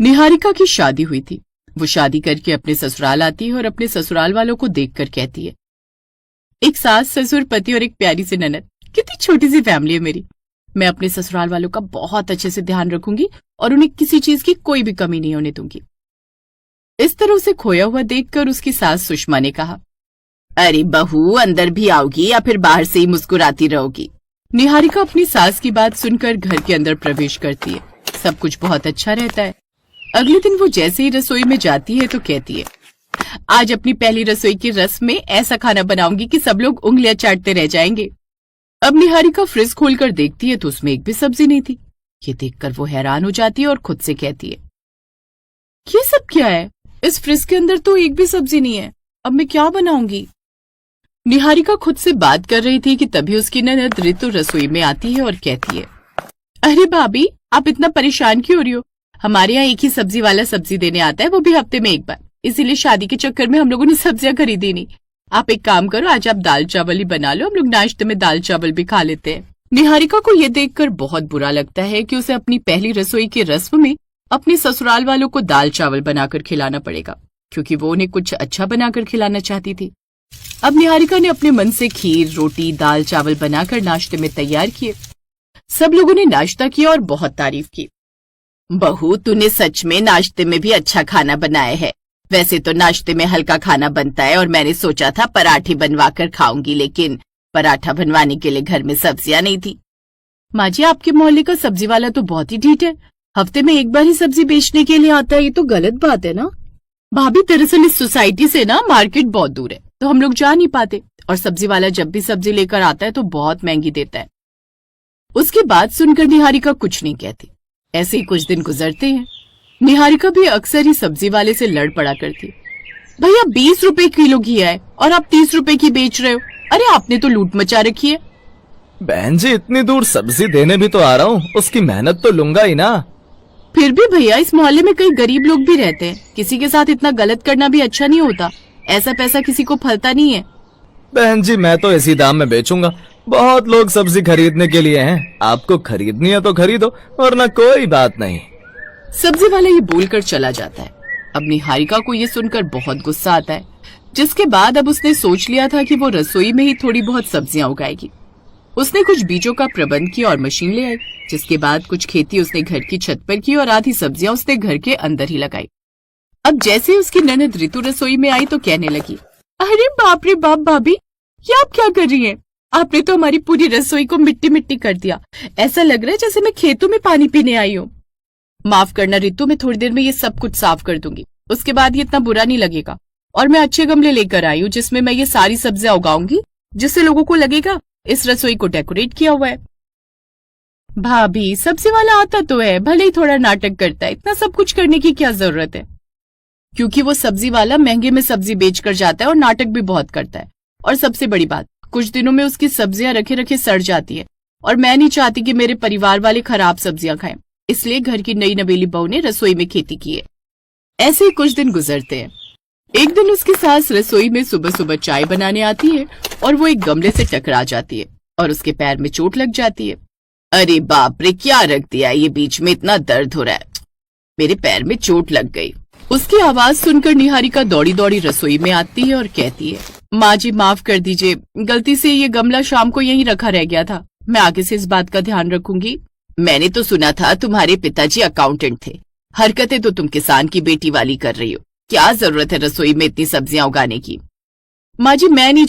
निहारिका की शादी हुई थी। वो शादी करके अपने ससुराल आती है और अपने ससुराल वालों को देखकर कहती है, एक सास, ससुर, पति और एक प्यारी सी ननद। कितनी छोटी सी फैमिली है मेरी। मैं अपने ससुराल वालों का बहुत अच्छे से ध्यान रखूंगी और उन्हें किसी चीज की कोई भी कमी नहीं होने दूंगी। इस तरह उसे खोया हुआ देखकर उसकी सास सुषमा ने कहा, अरे बहू, अंदर भी आओगी या फिर बाहर से ही मुस्कुराती रहोगी? निहारिका अपनी सास की बात सुनकर घर के अंदर प्रवेश करती है। सब कुछ बहुत अच्छा रहता है। अगले दिन वो जैसे ही रसोई में जाती है तो कहती है, आज अपनी पहली रसोई की रस्म में ऐसा खाना बनाऊंगी कि सब लोग उंगलियां चाटते रह जाएंगे। अब निहारिका फ्रिज खोलकर देखती है तो उसमें एक भी सब्जी नहीं थी। ये देखकर वो हैरान हो जाती है और खुद से कहती है, ये सब क्या है? इस फ्रिज के अंदर तो एक भी सब्जी नहीं है। अब मैं क्या बनाऊंगी? निहारिका खुद से बात कर रही थी कि तभी उसकी ननद ऋतु रसोई में आती है और कहती है, अरे भाभी, आप इतना परेशान क्यों हो रही हो? हमारे यहाँ एक ही सब्जी वाला सब्जी देने आता है, वो भी हफ्ते में एक बार। इसीलिए शादी के चक्कर में हम लोगों ने सब्जियां खरीदी नहीं। आप एक काम करो, आज आप दाल चावल ही बना लो, हम लोग नाश्ते में दाल चावल भी खा लेते हैं। निहारिका को ये देखकर बहुत बुरा लगता है कि उसे अपनी पहली रसोई की रस्म में अपने ससुराल वालों को दाल चावल बनाकर खिलाना पड़ेगा, क्योंकि वो उन्हें कुछ अच्छा बनाकर खिलाना चाहती थी। अब निहारिका ने अपने मन से खीर, रोटी, दाल चावल बनाकर नाश्ते में तैयार किए। सब लोगों ने नाश्ता किया और बहुत तारीफ की। बहू, तूने सच में नाश्ते में भी अच्छा खाना बनाया है। वैसे तो नाश्ते में हल्का खाना बनता है और मैंने सोचा था पराठे बनवाकर खाऊंगी, लेकिन पराठा बनवाने के लिए घर में सब्जियां नहीं थी। माँ जी, आपके मोहल्ले का सब्जी वाला तो बहुत ही ढीठ है। हफ्ते में एक बार ही सब्जी बेचने के लिए आता है। ये तो गलत बात है ना। भाभी, दरअसल इस सोसाइटी से ना मार्केट बहुत दूर है, तो हम लोग जा नहीं पाते, और सब्जी वाला जब भी सब्जी लेकर आता है तो बहुत महंगी देता है। उसकी बात सुनकर निहारिका कुछ नहीं कहती। ऐसे ही कुछ दिन गुजरते हैं। निहारिका भी अक्सर ही सब्जी वाले से लड़ पड़ा करती। भैया, 20 रुपए किलो घी है और आप 30 रुपए की बेच रहे हो। अरे आपने तो लूट मचा रखी है। बहन जी, इतनी दूर सब्जी देने भी तो आ रहा हूँ, उसकी मेहनत तो लूंगा ही ना। फिर भी भैया, इस मोहल्ले में कई गरीब लोग भी रहते हैं। किसी के साथ इतना गलत करना भी अच्छा नहीं होता। ऐसा पैसा किसी को फलता नहीं है। बहन जी, मैं तो इसी दाम में बेचूंगा। बहुत लोग सब्जी खरीदने के लिए हैं। आपको खरीदनी है तो खरीदो, वरना कोई बात नहीं। सब्जी वाला ये बोलकर चला जाता है। अब निहारिका को ये सुनकर बहुत गुस्सा आता है, जिसके बाद अब उसने सोच लिया था कि वो रसोई में ही थोड़ी बहुत सब्जियां उगाएगी। उसने कुछ बीजों का प्रबंध किया और मशीन ले आई, जिसके बाद कुछ खेती उसने घर की छत पर की और आधी सब्जियां उसने घर के अंदर ही लगाई। अब जैसे उसकी ननद ऋतु रसोई में आई तो कहने लगी, अरे बाप रे बाप भाभी, ये आप क्या कर रही हैं? आपने तो हमारी पूरी रसोई को मिट्टी मिट्टी कर दिया। ऐसा लग रहा है जैसे मैं खेतों में पानी पीने आई हूँ। माफ करना ऋतु, मैं थोड़ी देर में ये सब कुछ साफ कर दूंगी। उसके बाद ये इतना बुरा नहीं लगेगा। और मैं अच्छे गमले लेकर आई हूँ जिसमें मैं ये सारी सब्जियां उगाऊंगी, जिससे लोगों को लगेगा इस रसोई को डेकोरेट किया हुआ है। भाभी, सब्जी वाला आता तो है, भले ही थोड़ा नाटक करता है। इतना सब कुछ करने की क्या जरूरत है? क्योंकि वो सब्जी वाला महंगे में सब्जी बेचकर जाता है और नाटक भी बहुत करता है। और सबसे बड़ी बात, कुछ दिनों में उसकी सब्जियां रखे रखे सड़ जाती है, और मैं नहीं चाहती कि मेरे परिवार वाले खराब सब्जियां खाएं। इसलिए घर की नई नवेली बहू ने रसोई में खेती की है। ऐसे ही कुछ दिन गुजरते हैं। एक दिन उसकी सास रसोई में सुबह सुबह चाय बनाने आती है और वो एक गमले से टकरा जाती है और उसके पैर में चोट लग जाती है। अरे बाप रे, क्या रख दिया? ये बीच में इतना दर्द हो रहा है, मेरे पैर में चोट लग गई। उसकी आवाज सुनकर निहारिका दौड़ी दौड़ी रसोई में आती है और कहती है, माँ जी माफ कर दीजिए, गलती से ये गमला शाम को यहीं रखा रह गया था। मैं आगे से इस बात का ध्यान रखूंगी। मैंने तो सुना था तुम्हारे पिताजी अकाउंटेंट थे। हरकतें तो तुम किसान की बेटी वाली कर रही हो। क्या जरूरत है रसोई में इतनी सब्जियां उगाने की? माँ जी, मैं नहीं